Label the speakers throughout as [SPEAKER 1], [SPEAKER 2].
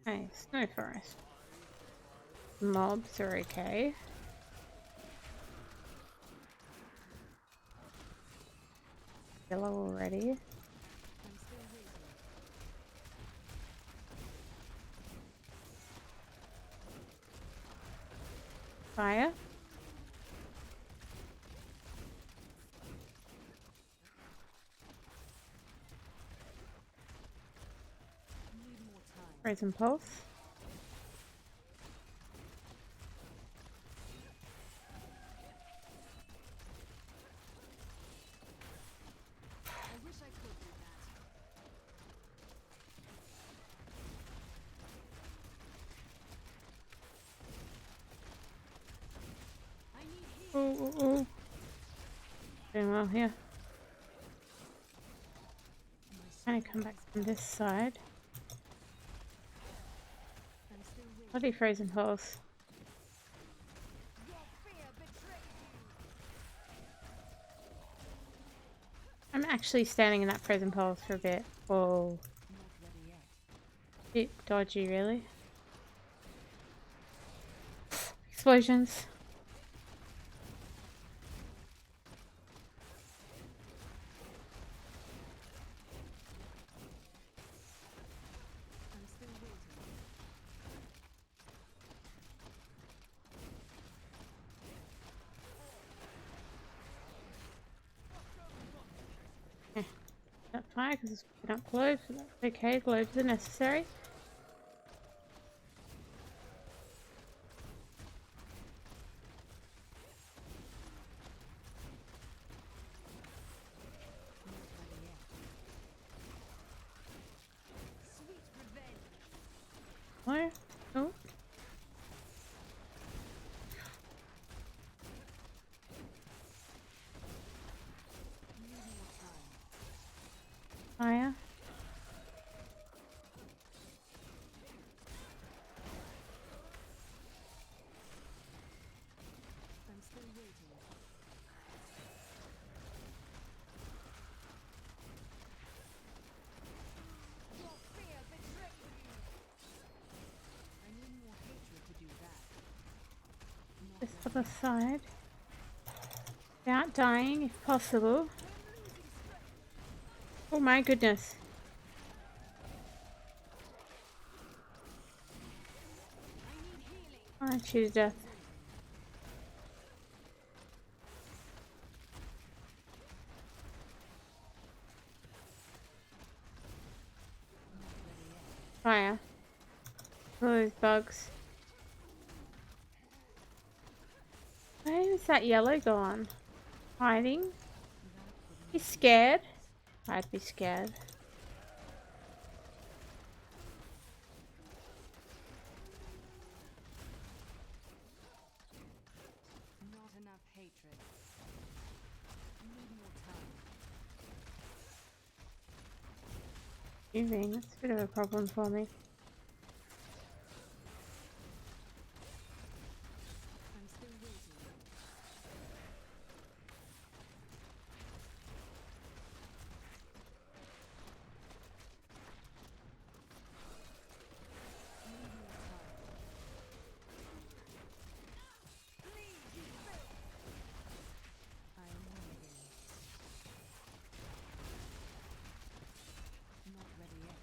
[SPEAKER 1] Okay, snow forest. Mobs are okay. Yellow already. Fire. Frozen pulse. Oh. Doing well here. Trying to come back from this side. Bloody frozen pulse. I'm actually standing in that frozen pulse for a bit. Whoa. Bit dodgy, really. Explosions. That fire because it's picking up globes, but that's okay, globes are necessary. Fire. Oh. Fire. This other side. Without dying, if possible. Oh my goodness. I choose death. Fire. All those bugs. Where is that yellow gone? Hiding? He's scared? I'd be scared.
[SPEAKER 2] Not enough hatred. Need more time.
[SPEAKER 1] Moving, that's a bit of a problem for me.
[SPEAKER 2] I'm still waiting. I am one again. Not ready yet.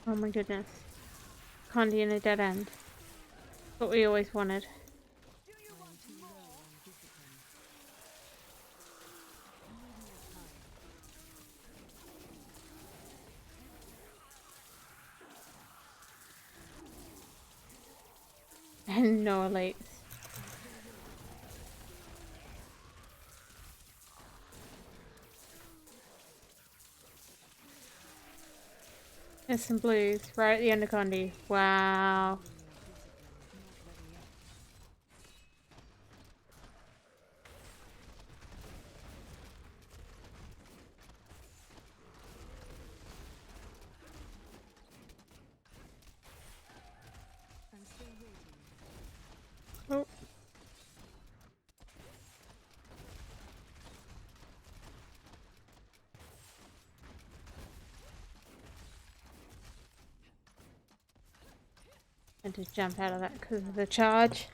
[SPEAKER 1] Oh my goodness. Condi in a dead end. What we always wanted.
[SPEAKER 2] I am too low on discipline. Need more time.
[SPEAKER 1] Annihilate. There's some blues right at the end of Condi. Wow.
[SPEAKER 2] I'm still waiting.
[SPEAKER 1] Oh. And to jump out of that because of the charge.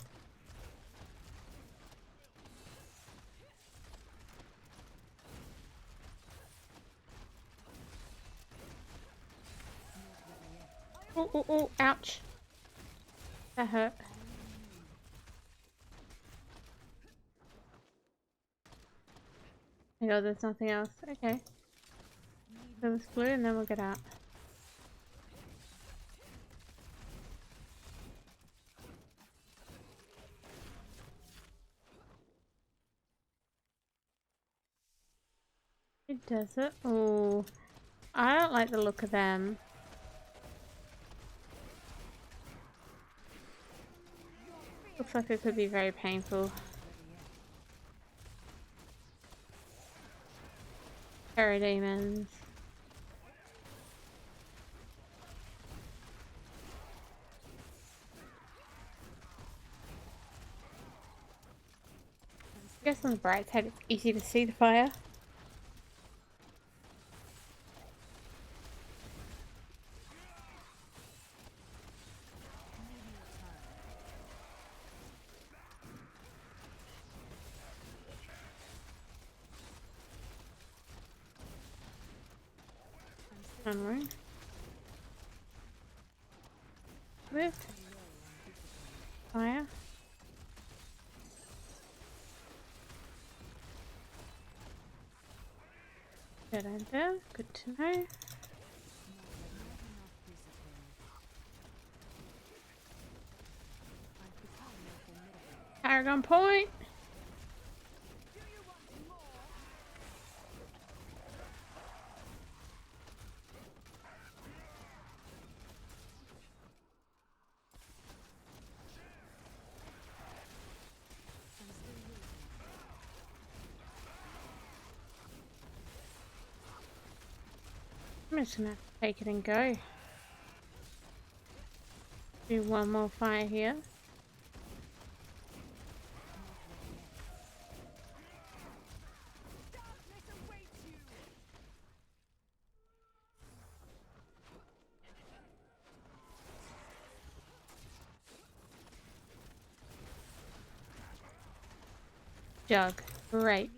[SPEAKER 1] Oh, oh, oh, ouch. That hurt. Oh god, there's nothing else. Okay. So this blue and then we'll get out. It does it. Oh, I don't like the look of them. Looks like it could be very painful. Parademons. I guess on the bright side it's easy to see the fire. Unworn. Lift. Fire. Good idea. Good to know. Paragon point. I'm just gonna take it and go. Do one more fire here. Jug. Great.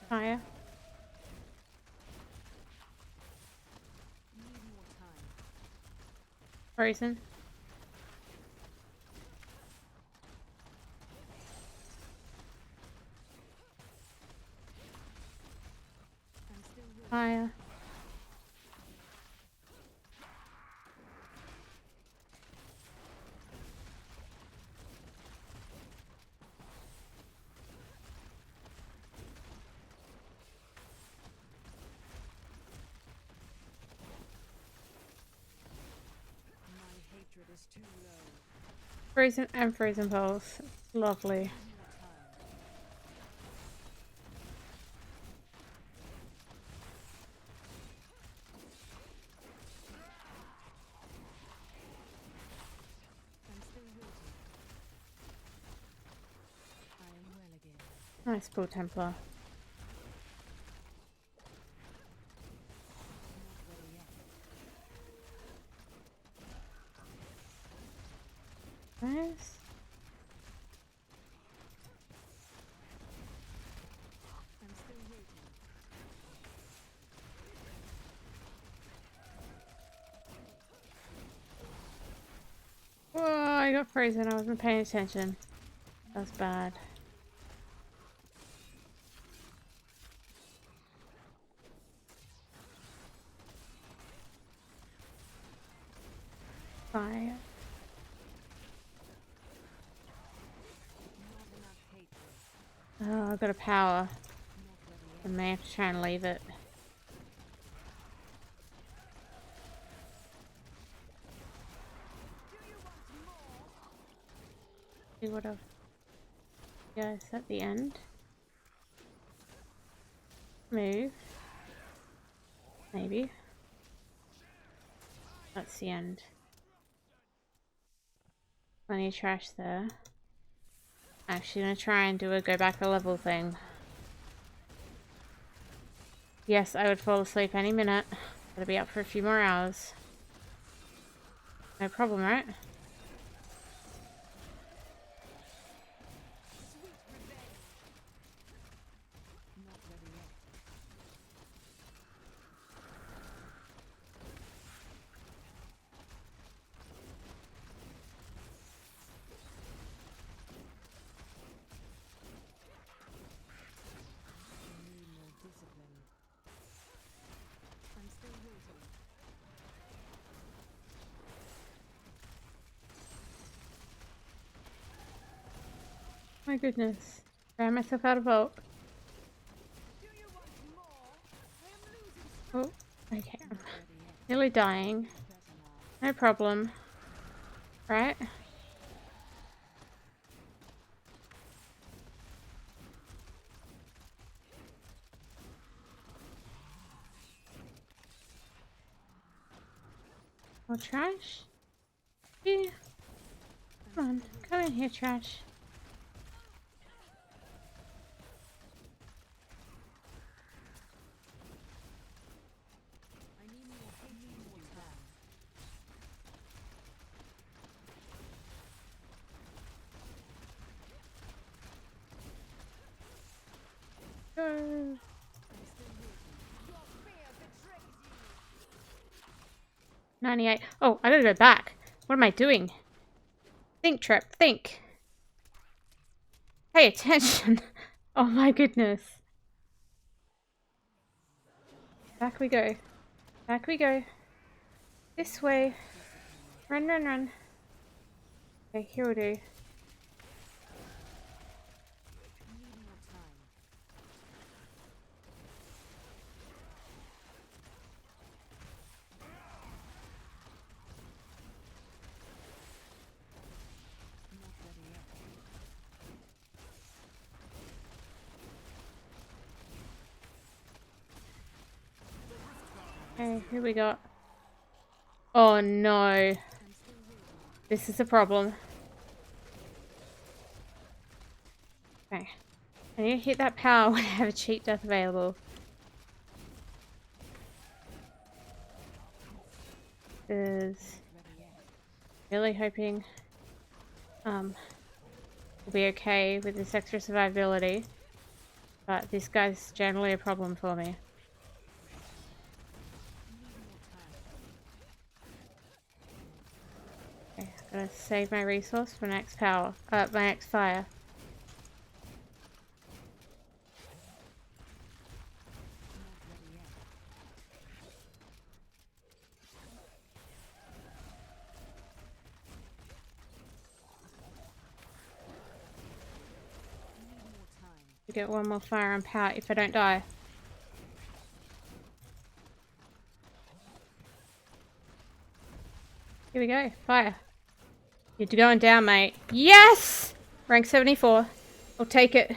[SPEAKER 1] Fire. Frozen. Fire.
[SPEAKER 2] Is too low.
[SPEAKER 1] Frozen and frozen pulse. Lovely.
[SPEAKER 2] I'm still waiting. I am well again.
[SPEAKER 1] Nice Bull Templar. Nice.
[SPEAKER 2] I'm still waiting.
[SPEAKER 1] Whoa, I got frozen. I wasn't paying attention. That's bad. Fire. Oh, I've got a power. I may have to try and leave it. See what else. Yeah, it's at the end. Move. Maybe. That's the end. Plenty of trash there. Actually gonna try and do a go back a level thing. Yes, I would fall asleep any minute. Gotta be up for a few more hours. No problem, right?
[SPEAKER 2] Not ready yet. I need more discipline. I'm still waiting.
[SPEAKER 1] My goodness. Ran myself out of vault. Oh, okay. I'm nearly dying. No problem. Right? More trash? Yeah. Come on. Come in here, trash.
[SPEAKER 2] I need more time.
[SPEAKER 1] Go.
[SPEAKER 2] I'm still waiting.
[SPEAKER 1] 98. Oh, I gotta go back. What am I doing? Think, Trep. Think. Pay attention. Oh my goodness. Back we go. Back we go. This way. Run, run, run. Okay, here we do.
[SPEAKER 2] I need more time. Not ready yet.
[SPEAKER 1] Okay, here we go. Oh no.
[SPEAKER 2] I'm still waiting.
[SPEAKER 1] This is a problem. Okay. I need to hit that power when I have a cheat death available. Is
[SPEAKER 2] Ready yet.
[SPEAKER 1] really hoping we'll be okay with this extra survivability. But this guy's generally a problem for me. Okay, gotta save my resource for next power. My next fire.
[SPEAKER 2] Not ready yet. I need more time.
[SPEAKER 1] To get one more fire and power if I don't die. Here we go. Fire. You're going down, mate. Yes! Rank 74. I'll take it.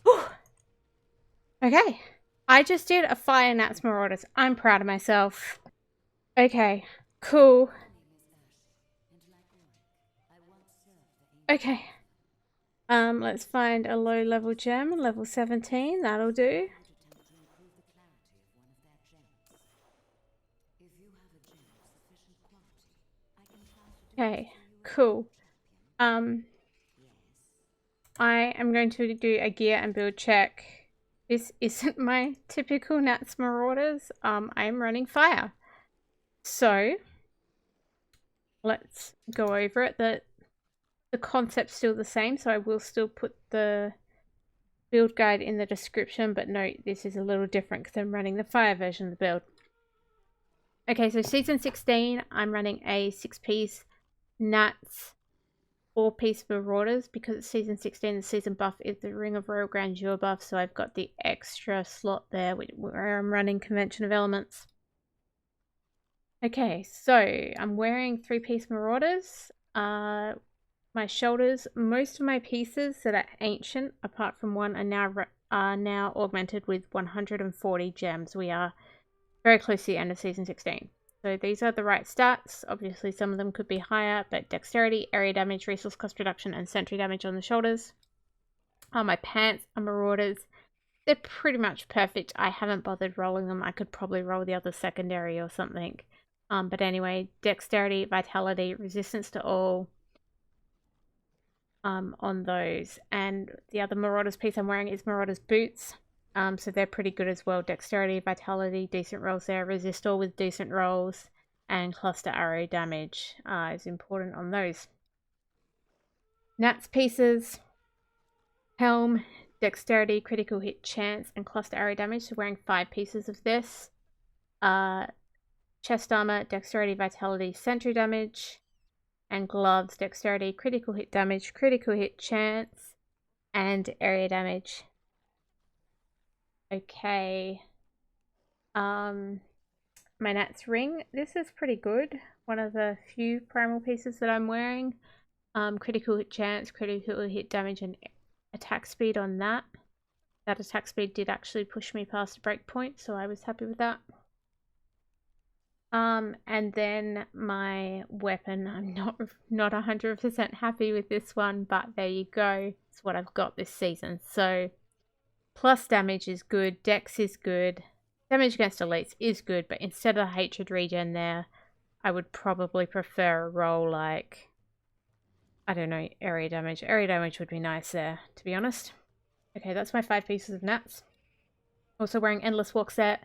[SPEAKER 1] Whew. Okay. I just did a fire Natalya-Marauders. I'm proud of myself. Okay. Cool. Okay. Let's find a low level gem, level 17, that'll do. Okay, cool. I am going to do a gear and build check. This isn't my typical Natalya-Marauders. I am running fire. So let's go over it. The concept's still the same, so I will still put the build guide in the description, but note this is a little different because I'm running the fire version of the build. Okay, so season 16, I'm running a 6-piece Nats, 4-piece Marauders. Because it's season 16, the season buff is the Ring of Royal Grandeur buff, so I've got the extra slot there where I'm running Convention of Elements. Okay, so I'm wearing 3-piece Marauders. My shoulders, most of my pieces that are ancient, apart from one, are now augmented with 140 gems. We are very close to the end of season 16. So these are the right stats. Obviously, some of them could be higher, but dexterity, area damage, resource cost reduction, and sentry damage on the shoulders. My pants are Marauders. They're pretty much perfect. I haven't bothered rolling them. I could probably roll the other secondary or something. But anyway, dexterity, vitality, resistance to all on those. And the other Marauders piece I'm wearing is Marauders boots. So they're pretty good as well. Dexterity, vitality, decent rolls there. Resist all with decent rolls. And cluster arrow damage is important on those. Nats pieces, helm, dexterity, critical hit chance, and cluster arrow damage. So wearing 5 pieces of this. Chest armor, dexterity, vitality, sentry damage. And gloves, dexterity, critical hit damage, critical hit chance, and area damage. Okay. My Nat's ring. This is pretty good. One of the few primal pieces that I'm wearing. Critical hit chance, critical hit damage, and attack speed on that. That attack speed did actually push me past a break point, so I was happy with that. And then my weapon, I'm not 100% happy with this one, but there you go. It's what I've got this season. So plus damage is good, dex is good, damage against elites is good, but instead of hatred regen there, I would probably prefer a roll like, I don't know, area damage. Area damage would be nice there, to be honest. Okay, that's my 5 pieces of Nats. Also wearing Endless Walk set.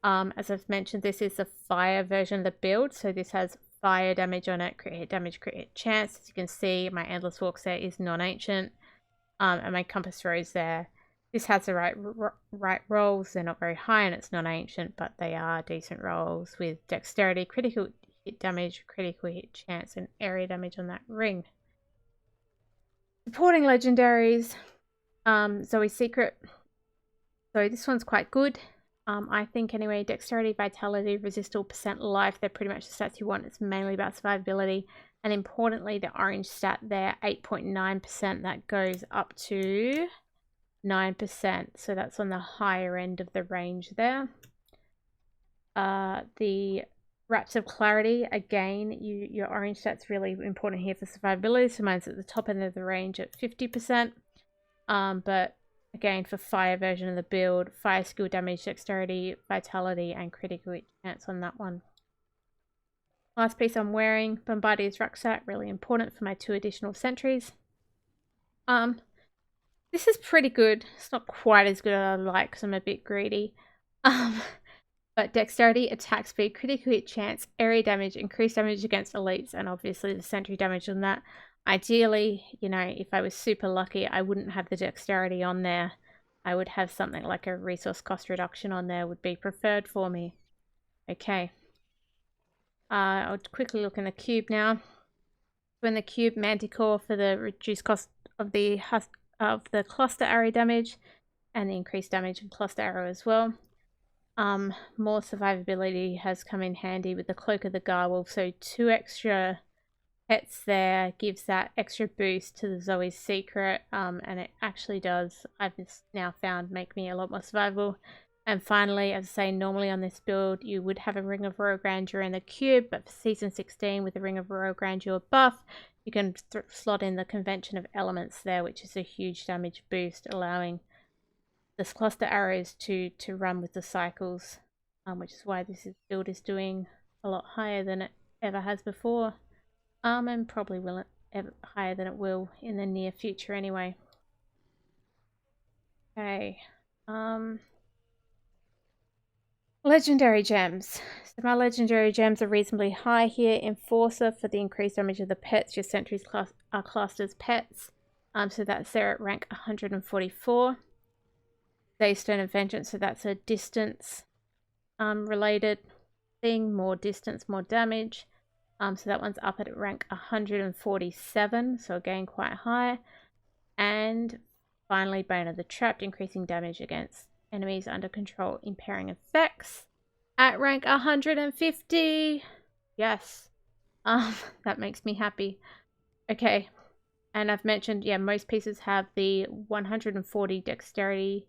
[SPEAKER 1] As I've mentioned, this is the fire version of the build, so this has fire damage on it, crit hit damage, crit hit chance. As you can see, my Endless Walk set is non-ancient, and my compass rose there. This has the right rolls. They're not very high, and it's non-ancient, but they are decent rolls with dexterity, critical hit damage, critical hit chance, and area damage on that ring. Supporting legendaries, Zoe's Secret. So this one's quite good. I think anyway, dexterity, vitality, resist all percent life, they're pretty much the stats you want. It's mainly about survivability. And importantly, the orange stat there, 8.9%, that goes up to 9%. So that's on the higher end of the range there. The Wraps of Clarity, again, your orange stat's really important here for survivability. So mine's at the top end of the range at 50%. But again, for fire version of the build, fire skill damage, dexterity, vitality, and critical hit chance on that one. Last piece I'm wearing, Bombardier's Rucksack, really important for my 2 additional sentries. This is pretty good. It's not quite as good as I like because I'm a bit greedy. But dexterity, attack speed, critical hit chance, area damage, increased damage against elites, and obviously the sentry damage on that. Ideally, you know, if I was super lucky, I wouldn't have the dexterity on there. I would have something like a resource cost reduction on there would be preferred for me. Okay. I'll quickly look in the cube now. So in the cube, Manticore for the reduced cost of the cluster arrow damage and the increased damage of cluster arrow as well. More survivability has come in handy with the Cloak of the Garwolf, so 2 extra pets there gives that extra boost to the Zoe's Secret, and it actually does, I've now found, make me a lot more survivable. And finally, as I say, normally on this build you would have a Ring of Royal Grandeur in the cube, but for season 16 with the Ring of Royal Grandeur buff, you can slot in the Convention of Elements there, which is a huge damage boost, allowing this cluster arrows to run with the cycles, which is why this build is doing a lot higher than it ever has before. And probably will higher than it will in the near future anyway. Okay. Legendary gems. So my legendary gems are reasonably high here. Enforcer for the increased damage of the pets. Your sentries are classed as pets. So that's there at rank 144. Daystone of Vengeance, so that's a distance related thing. More distance, more damage. So that one's up at rank 147, so again quite high. And finally, Bane of the Trapped, increasing damage against enemies under control, impairing effects. at rank 150. Yes. That makes me happy. Okay. And I've mentioned, yeah, most pieces have the 140 dexterity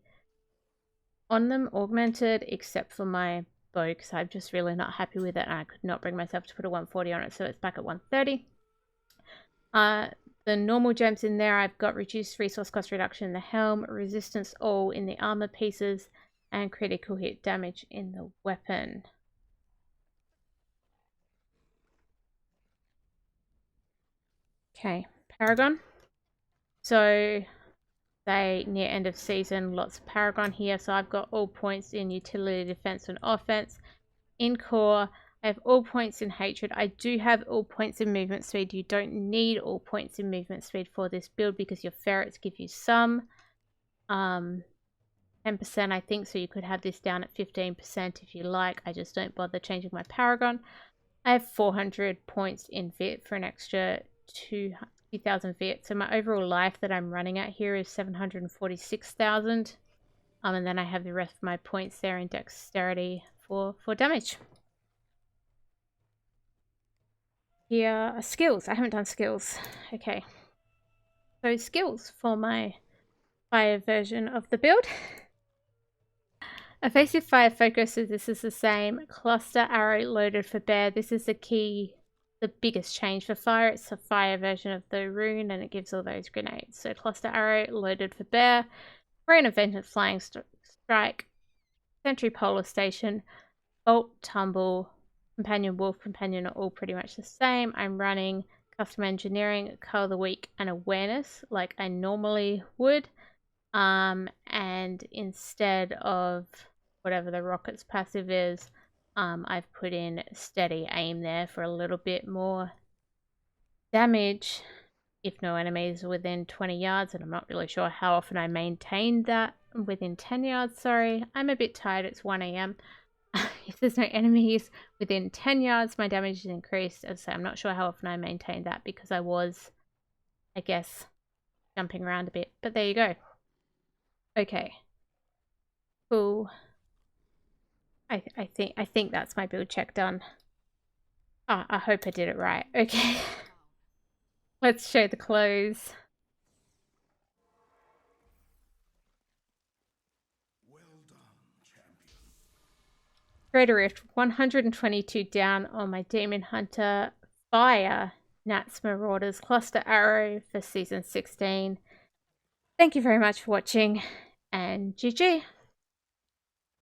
[SPEAKER 1] on them augmented, except for my bow, because I'm just really not happy with it, and I could not bring myself to put a 140 on it, so it's back at 130. The normal gems in there, I've got reduced resource cost reduction in the helm, resistance all in the armor pieces, and critical hit damage in the weapon. Okay, Paragon. So they near end of season, lots of Paragon here. So I've got all points in utility, defense, and offense. In core, I have all points in hatred. I do have all points in movement speed. You don't need all points in movement speed for this build because your ferrets give you some. 10% I think, so you could have this down at 15% if you like. I just don't bother changing my Paragon. I have 400 points in Vit for an extra 2,000 Vit. So my overall life that I'm running at here is 746,000. And then I have the rest of my points there in dexterity for damage. Here are skills. I haven't done skills. Okay. So skills for my fire version of the build. Evasive fire focus, so this is the same. Cluster arrow loaded for bear. This is the biggest change for fire. It's a fire version of the rune and it gives all those grenades. So cluster arrow loaded for bear. Rain of Vengeance flying strike. Sentry polar station. Bolt tumble. Companion wolf, companion are all pretty much the same. I'm running custom engineering, color of the week, and awareness like I normally would. And instead of whatever the rocket's passive is, I've put in steady aim there for a little bit more damage if no enemies are within 20 yards, and I'm not really sure how often I maintain that within 10 yards. Sorry, I'm a bit tired. It's 1 a.m. If there's no enemies within 10 yards, my damage is increased. As I say, I'm not sure how often I maintain that because I was, I guess, jumping around a bit. But there you go. Okay. Cool. I think that's my build check done. I hope I did it right. Okay. Let's show the clothes.
[SPEAKER 3] Well done, champion.
[SPEAKER 1] Greater Rift, 122 down on my Demon Hunter. Fire, Natalya-Marauders, Cluster Arrow for Season 16. Thank you very much for watching, and GG.